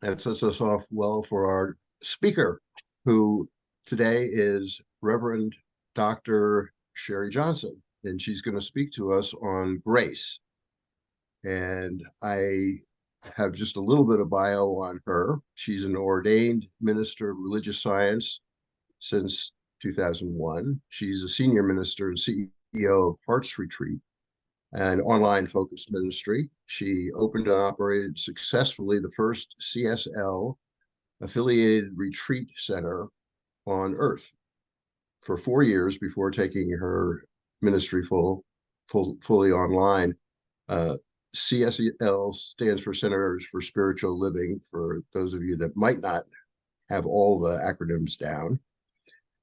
That sets us off well for our speaker, who today is Reverend Dr. Sharri Johnson, and she's going to speak to us on grace. And I have just a little bit of bio on her. She's an ordained minister of religious science since 2001. She's a senior minister and CEO of Hearts Retreat, an online focused ministry. She opened and operated successfully the first CSL affiliated retreat center on earth for 4 years before taking her ministry fully online. CSL stands for Centers for Spiritual Living, for those of you that might not have all the acronyms down.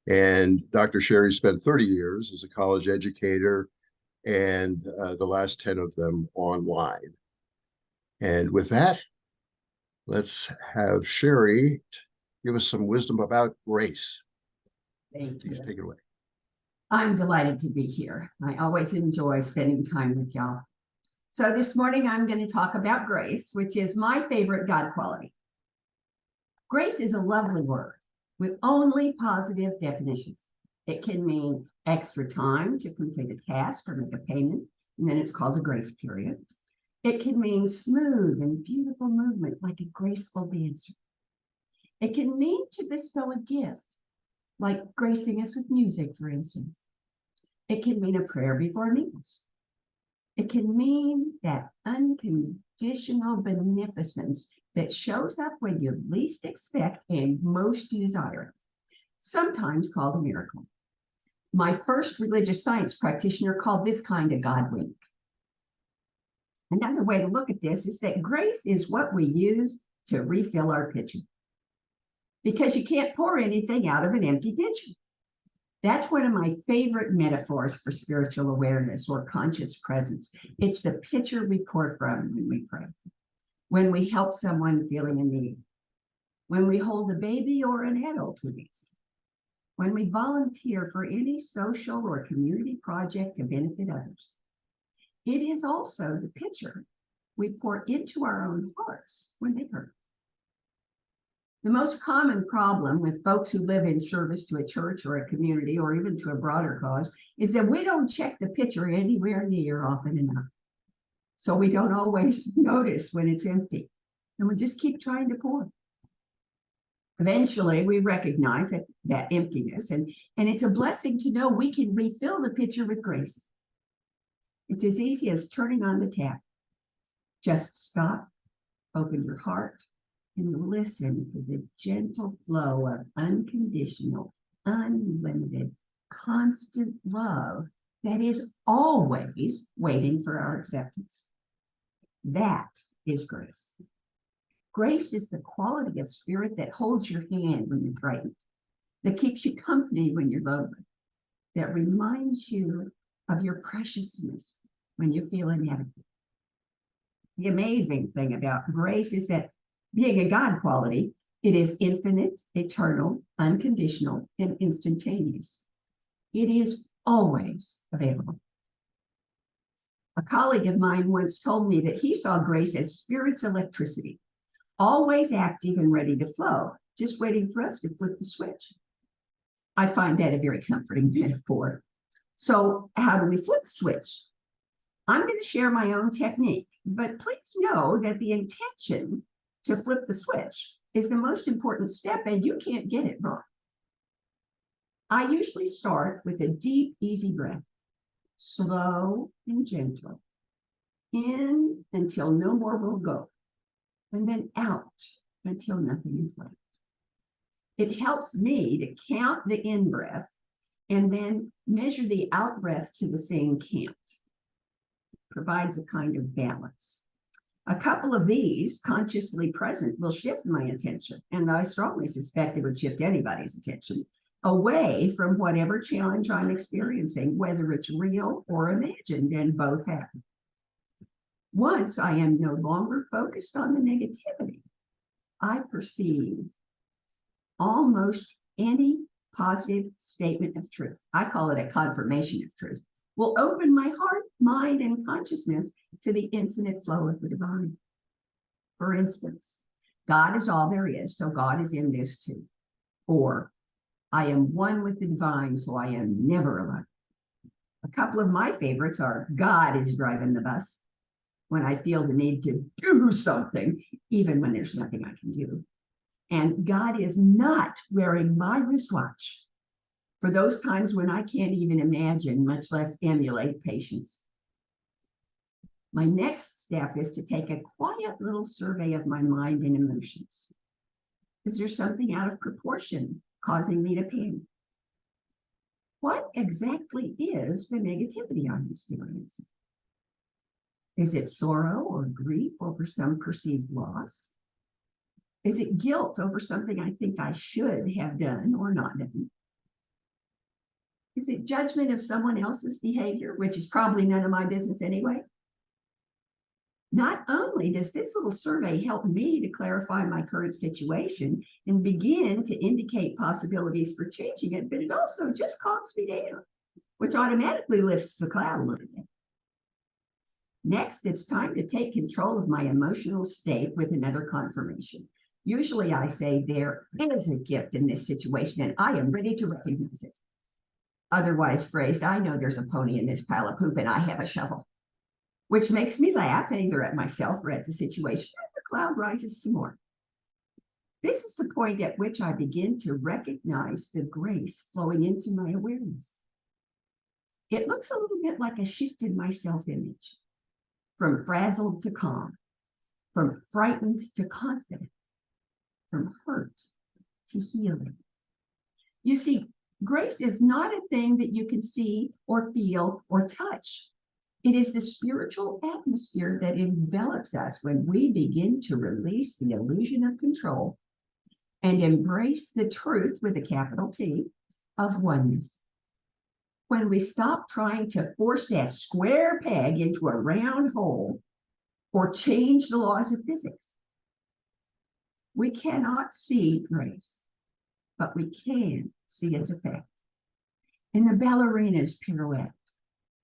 And Dr. Sharri spent 30 years as a college educator, and the last 10 of them online. And with that, let's have Sharri give us some wisdom about grace. Thank you. Please take it away. I'm delighted to be here. I always enjoy spending time with y'all. So this morning I'm going to talk about grace, which is my favorite God quality. Grace is a lovely word with only positive definitions. It can mean extra time to complete a task or make a payment, and then it's called a grace period. It can mean smooth and beautiful movement, like a graceful dancer. It can mean to bestow a gift, like gracing us with music, for instance. It can mean a prayer before meals. It can mean that unconditional beneficence that shows up when you least expect and most desire it, sometimes called a miracle. My first religious science practitioner called this kind a God wink. Another way to look at this is that grace is what we use to refill our pitcher, because you can't pour anything out of an empty pitcher. That's one of my favorite metaphors for spiritual awareness or conscious presence. It's the pitcher we pour from when we pray, when we help someone feeling a need, when we hold a baby or an adult who needs it, when we volunteer for any social or community project to benefit others. It is also the pitcher we pour into our own hearts when they hurt. The most common problem with folks who live in service to a church or a community or even to a broader cause is that we don't check the pitcher anywhere near often enough. So we don't always notice when it's empty, and we just keep trying to pour. Eventually, we recognize that emptiness, and it's a blessing to know we can refill the pitcher with grace. It's as easy as turning on the tap. Just stop, open your heart, and listen for the gentle flow of unconditional, unlimited, constant love that is always waiting for our acceptance. That is grace. Grace is the quality of spirit that holds your hand when you're frightened, that keeps you company when you're lonely, that reminds you of your preciousness when you feel inadequate. The amazing thing about grace is that being a God quality, it is infinite, eternal, unconditional, and instantaneous. It is always available. A colleague of mine once told me that he saw grace as spirit's electricity, always active and ready to flow, just waiting for us to flip the switch. I find that a very comforting metaphor. So how do we flip the switch? I'm going to share my own technique, but please know that the intention to flip the switch is the most important step, and you can't get it wrong. I usually start with a deep, easy breath, slow and gentle, in until no more will go, and then out until nothing is left. It helps me to count the in-breath and then measure the out-breath to the same count. Provides a kind of balance. A couple of these, consciously present, will shift my attention, and I strongly suspect it would shift anybody's attention, away from whatever challenge I'm experiencing, whether it's real or imagined, and both happen. Once I am no longer focused on the negativity, I perceive almost any positive statement of truth. I call it a confirmation of truth. Will open my heart, mind, and consciousness to the infinite flow of the divine. For instance, God is all there is, so God is in this too. Or I am one with the divine, so I am never alone. A couple of my favorites are God is driving the bus when I feel the need to do something, even when there's nothing I can do. And God is not wearing my wristwatch for those times when I can't even imagine, much less emulate patience. My next step is to take a quiet little survey of my mind and emotions. Is there something out of proportion causing me to panic? What exactly is the negativity I'm experiencing? Is it sorrow or grief over some perceived loss? Is it guilt over something I think I should have done or not done? Is it judgment of someone else's behavior, which is probably none of my business anyway? Not only does this little survey help me to clarify my current situation and begin to indicate possibilities for changing it, but it also just calms me down, which automatically lifts the cloud a little bit. Next, it's time to take control of my emotional state with another confirmation. Usually I say there is a gift in this situation and I am ready to recognize it. Otherwise phrased, I know there's a pony in this pile of poop and I have a shovel, which makes me laugh either at myself or at the situation. And the cloud rises some more. This is the point at which I begin to recognize the grace flowing into my awareness. It looks a little bit like a shift in my self-image, from frazzled to calm, from frightened to confident, from hurt to healing. You see, grace is not a thing that you can see or feel or touch. It is the spiritual atmosphere that envelops us when we begin to release the illusion of control and embrace the truth with a capital T of oneness. When we stop trying to force that square peg into a round hole or change the laws of physics. We cannot see grace, but we can see its effect. In the ballerina's pirouette,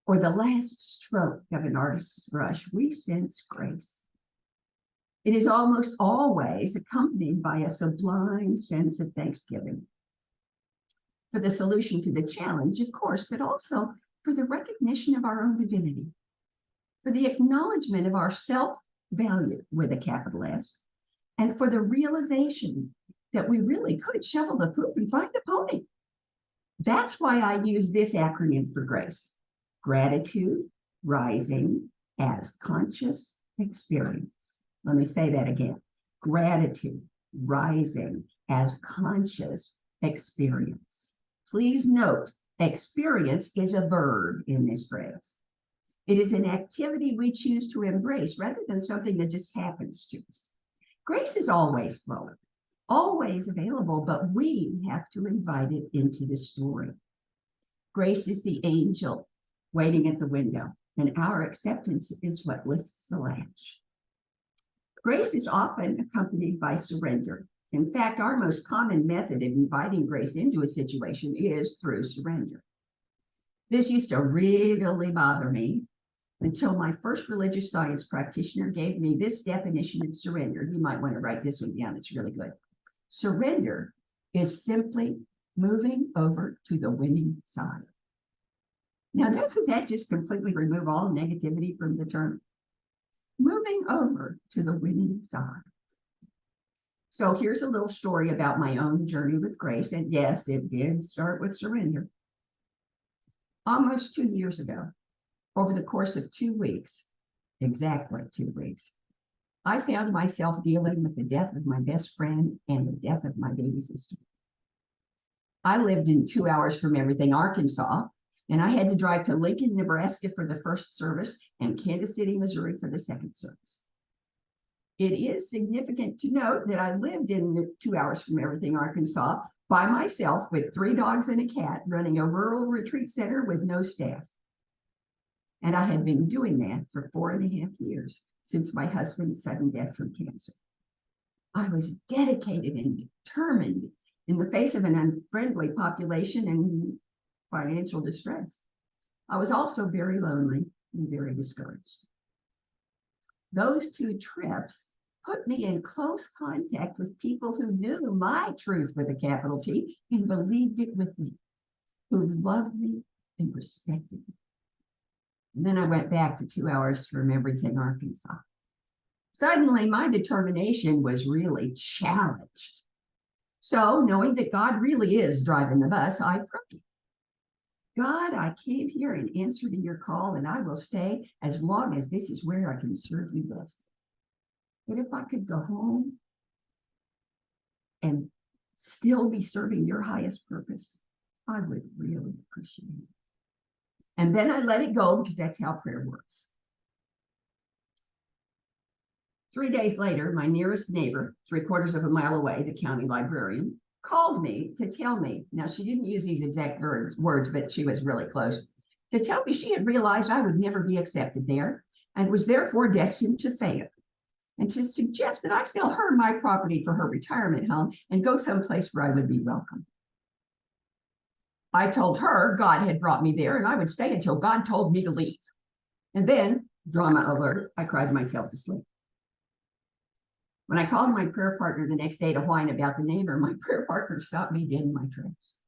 or the last stroke of an artist's brush, we sense grace. It is almost always accompanied by a sublime sense of thanksgiving for the solution to the challenge, of course, but also for the recognition of our own divinity, for the acknowledgement of our self-value with a capital S, and for the realization that we really could shovel the poop and find the pony. That's why I use this acronym for grace. Gratitude rising as conscious experience. Let me say that again. Gratitude rising as conscious experience. Please note, experience is a verb in this phrase. It is an activity we choose to embrace rather than something that just happens to us. Grace is always flowing, always available, but we have to invite it into the story. Grace is the angel waiting at the window, and our acceptance is what lifts the latch. Grace is often accompanied by surrender. In fact, our most common method of inviting grace into a situation is through surrender. This used to really bother me until my first religious science practitioner gave me this definition of surrender. You might want to write this one down, it's really good. Surrender is simply moving over to the winning side. Now, doesn't that just completely remove all negativity from the term? Moving over to the winning side. So here's a little story about my own journey with grace. And yes, it did start with surrender. Almost 2 years ago, over the course of 2 weeks, exactly 2 weeks, I found myself dealing with the death of my best friend and the death of my baby sister. I lived in 2 hours from everything, Arkansas, and I had to drive to Lincoln, Nebraska for the first service and Kansas City, Missouri for the second service. It is significant to note that I lived in 2 hours from everything, Arkansas, by myself with 3 dogs and a cat, running a rural retreat center with no staff. And I had been doing that for 4.5 years since my husband's sudden death from cancer. I was dedicated and determined in the face of an unfriendly population and financial distress. I was also very lonely and very discouraged. Those 2 trips put me in close contact with people who knew my truth with a capital T and believed it with me, who loved me and respected me. And then I went back to 2 hours from everything Arkansas. Suddenly, my determination was really challenged. So, knowing that God really is driving the bus, I prayed. God, I came here in answer to your call, and I will stay as long as this is where I can serve you best. But if I could go home and still be serving your highest purpose, I would really appreciate it. And then I let it go because that's how prayer works. 3 days later, my nearest neighbor, 3/4 of a mile away, the county librarian, called me to tell me, now she didn't use these exact words, but she was really close, to tell me she had realized I would never be accepted there and was therefore destined to fail, and to suggest that I sell her my property for her retirement home and go someplace where I would be welcome. I told her God had brought me there and I would stay until God told me to leave. And then, drama alert, I cried myself to sleep. When I called my prayer partner the next day to whine about the neighbor, my prayer partner stopped me dead in my tracks,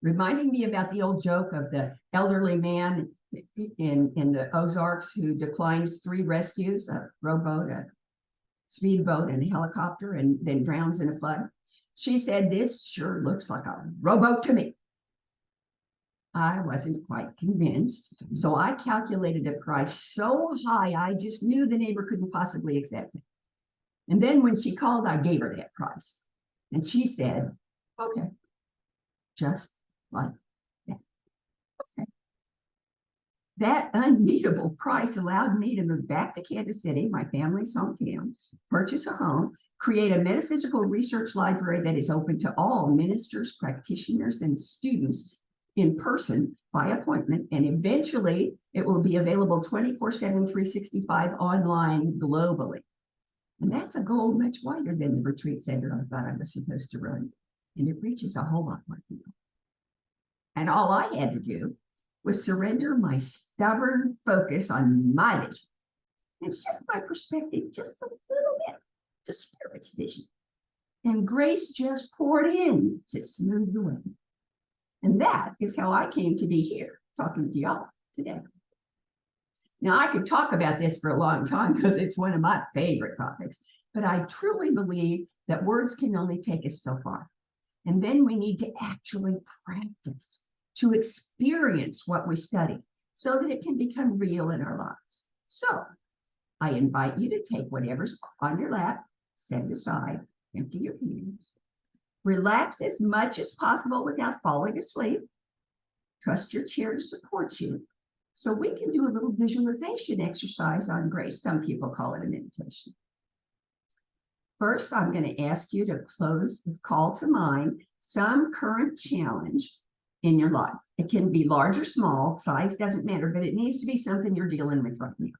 reminding me about the old joke of the elderly man in the Ozarks who declines 3 rescues, a rowboat, a speedboat, and a helicopter, and then drowns in a flood. She said, "This sure looks like a rowboat to me." I wasn't quite convinced, so I calculated a price so high I just knew the neighbor couldn't possibly accept it. And then when she called, I gave her that price. And she said, "Okay, just like that." Okay. That unbeatable price allowed me to move back to Kansas City, my family's hometown, purchase a home, create a metaphysical research library that is open to all ministers, practitioners, and students in person by appointment. And eventually it will be available 24/7, 365 online globally. And that's a goal much wider than the retreat center I thought I was supposed to run. And it reaches a whole lot more people. And all I had to do was surrender my stubborn focus on my vision. It's just my perspective, just a little bit to Spirit's vision. And grace just poured in to smooth the way. And that is how I came to be here talking to y'all today. Now, I could talk about this for a long time because it's one of my favorite topics, but I truly believe that words can only take us so far. And then we need to actually practice, to experience what we study so that it can become real in our lives. So I invite you to take whatever's on your lap, set it aside, empty your hands, relax as much as possible without falling asleep. Trust your chair to support you. So we can do a little visualization exercise on grace. Some people call it a meditation. First, I'm going to ask you to call to mind some current challenge in your life. It can be large or small, size doesn't matter, but it needs to be something you're dealing with right now.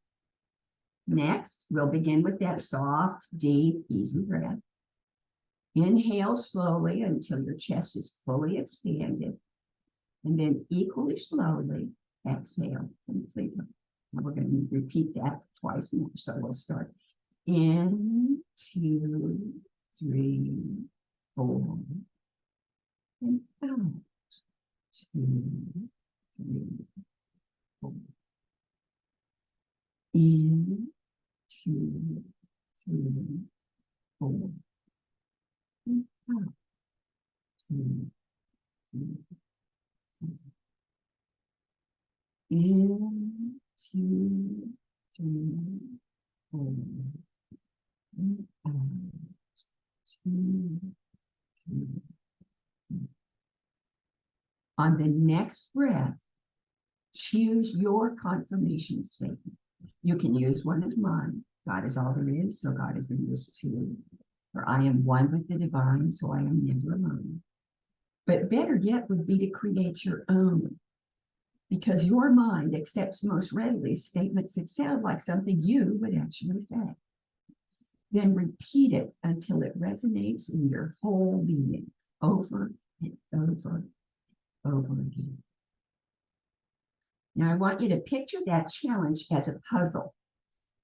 Next, we'll begin with that soft, deep, easy breath. Inhale slowly until your chest is fully expanded, and then equally slowly exhale completely. And we're going to repeat that twice more. So we'll start in, 2, 3, 4, and out. 2, 3, 4. In, 2, 3, 4. And out. 2, 3, 4. In, 2, 3, 4. And out. 2, 3, 4. On the next breath, choose your confirmation statement. You can use one of mine. God is all there is, so God is in this too. Or I am one with the divine, so I am never alone. But better yet would be to create your own, because your mind accepts most readily statements that sound like something you would actually say. Then repeat it until it resonates in your whole being, over and over and over again. Now, I want you to picture that challenge as a puzzle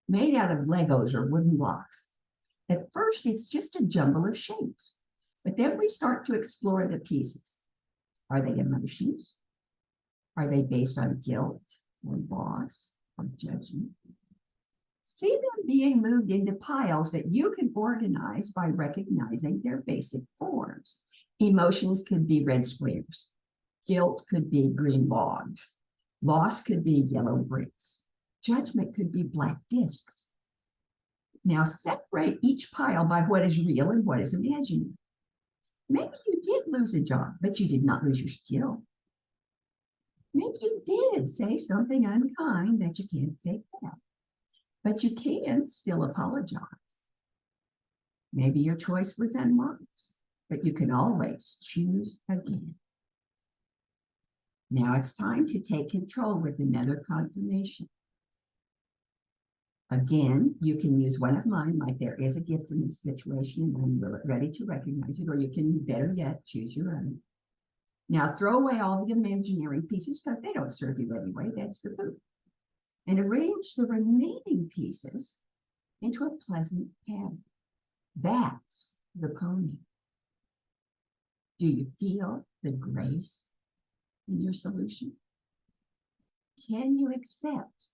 made out of Legos or wooden blocks. At first, it's just a jumble of shapes, but then we start to explore the pieces. Are they emotions? Are they based on guilt or loss or judgment? See them being moved into piles that you can organize by recognizing their basic forms. Emotions could be red squares. Guilt could be green logs. Loss could be yellow bricks. Judgment could be black discs. Now separate each pile by what is real and what is imaginary. Maybe you did lose a job, but you did not lose your skill. Maybe you did say something unkind that you can't take back, but you can still apologize. Maybe your choice was unwise, but you can always choose again. Now it's time to take control with another confirmation. Again, you can use one of mine, like there is a gift in this situation and I'm ready to recognize it, or you can, better yet, choose your own. Now throw away all the imaginary pieces because they don't serve you anyway, that's the poop. And arrange the remaining pieces into a pleasant pattern. That's the pony. Do you feel the grace in your solution? Can you accept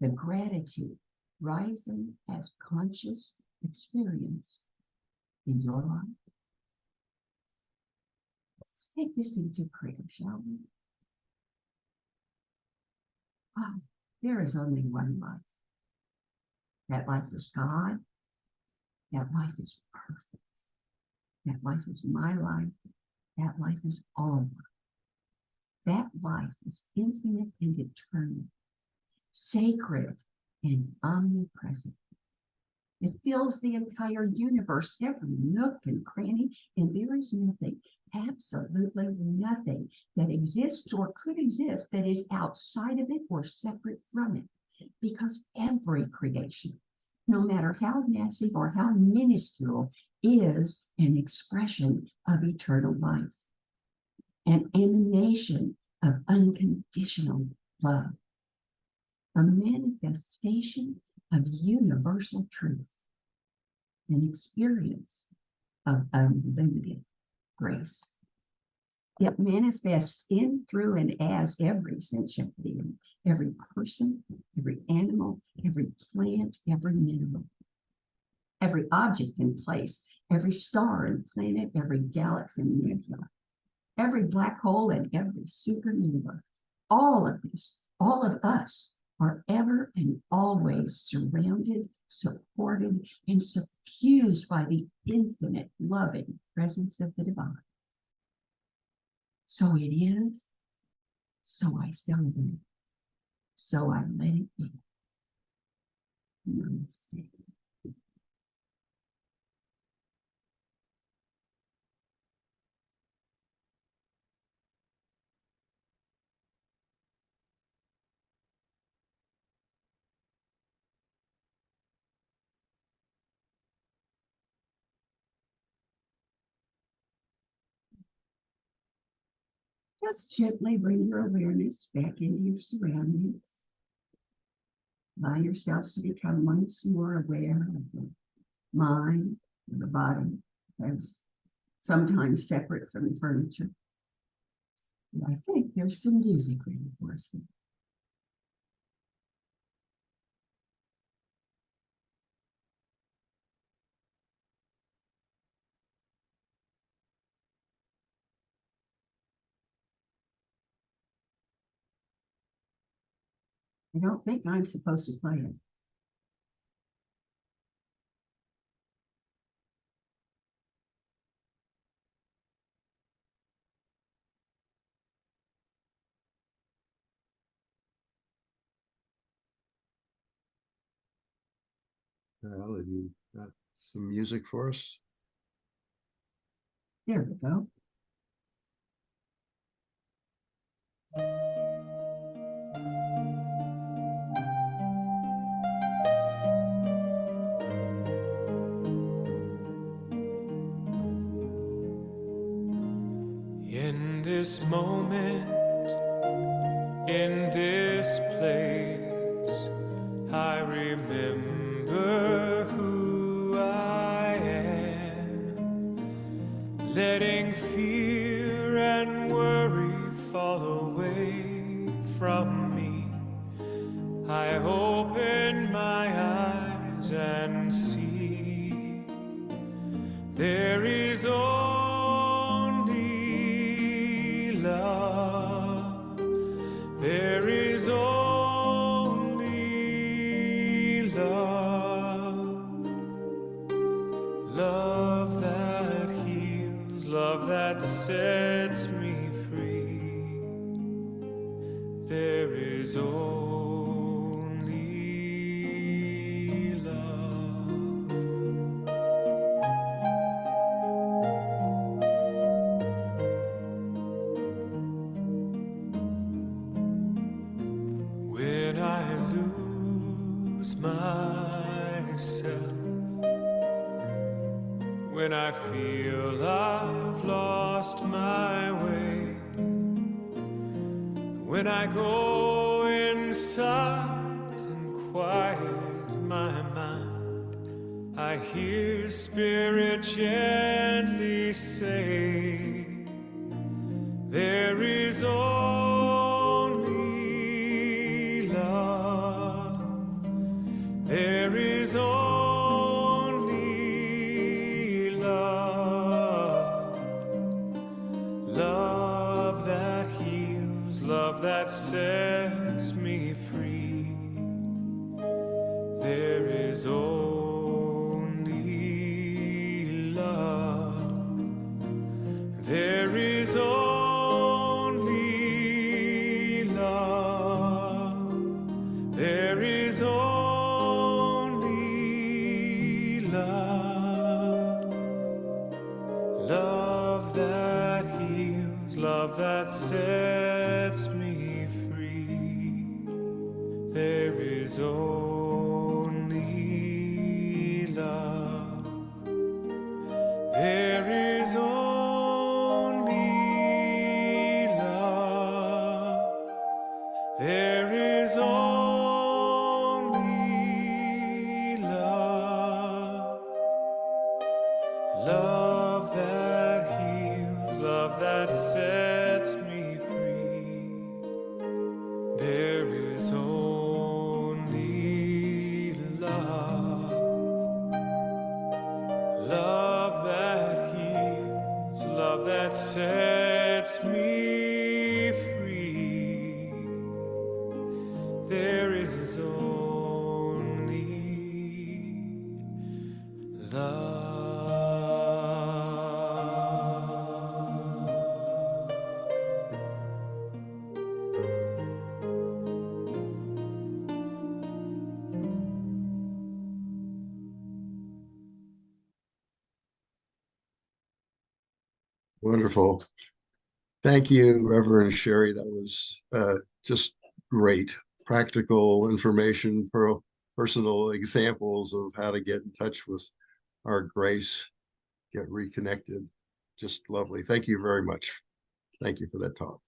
the gratitude rising as conscious experience in your life? Let's take this into prayer, shall we? Oh, there is only one life. That life is God. That life is perfect. That life is my life. That life is all life. That life is infinite and eternal, sacred and omnipresent. It fills the entire universe, every nook and cranny, and there is nothing, absolutely nothing that exists or could exist that is outside of it or separate from it, because every creation, no matter how massive or how minuscule, is an expression of eternal life, an emanation of unconditional love, a manifestation of universal truth, an experience of unlimited grace. It manifests in, through, and as every sentient being, every person, every animal, every plant, every mineral, every object and place, every star and planet, every galaxy and nebula, every black hole and every supernova. All of this, all of us, are ever and always surrounded, supported, and suffused by the infinite loving presence of the divine. So it is, so I celebrate, so I let it be. Namaste. Just gently bring your awareness back into your surroundings. Allow yourselves to become once more aware of the mind, of the body, as sometimes separate from the furniture. And I think there's some music ready for us there. I don't think I'm supposed to play it. Well, have you got some music for us? There we go. In this moment, in this place, I remember who I letting fear and worry fall away from me. I open my eyes and see there is only love. There is only love. Love that heals, love that sets me free. There is only love. When I lose myself, when I feel I've lost my way, when I go inside and quiet my mind, I hear Spirit gently say, there is only love. There is only love. Love that heals, love that sets me free. There is only love. There is only love. There is only love. Love that heals, love that sets me free. There is only love. There is only love. There is only love. Love that heals, love that sets me free. There is only love. Love that heals, love that sets me free. There is only love. Wonderful. Thank you, Reverend Sharri. That was just great. Practical information, personal examples of how to get in touch with our grace, get reconnected. Just lovely. Thank you very much. Thank you for that talk.